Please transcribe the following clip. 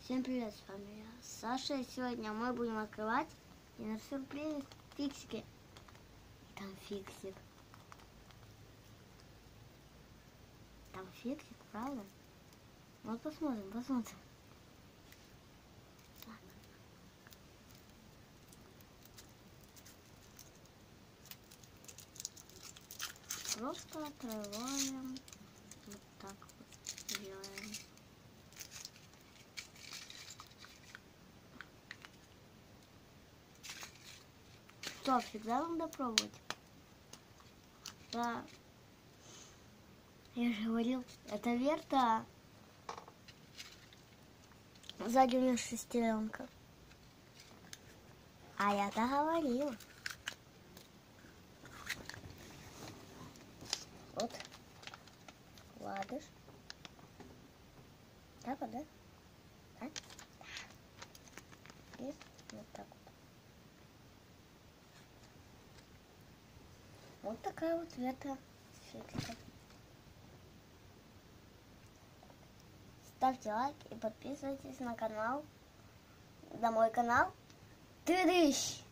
Всем привет, с вами я, Саша, и сегодня мы будем открывать киндер-сюрприз фиксики. И там фиксик. Там фиксик, правда? Ну посмотрим. Так. Просто открываем. Вот так вот делаем. Что, всегда надо пробовать? Да. Я же говорил, это Верта. Сзади у меня шестеренка. А я-то говорил. Вот. Ладыш. Так вот, да? Так. И вот так вот. Вот такая вот Верта фиксика. Ставьте лайк и подписывайтесь на канал, на мой канал. Тырыщ!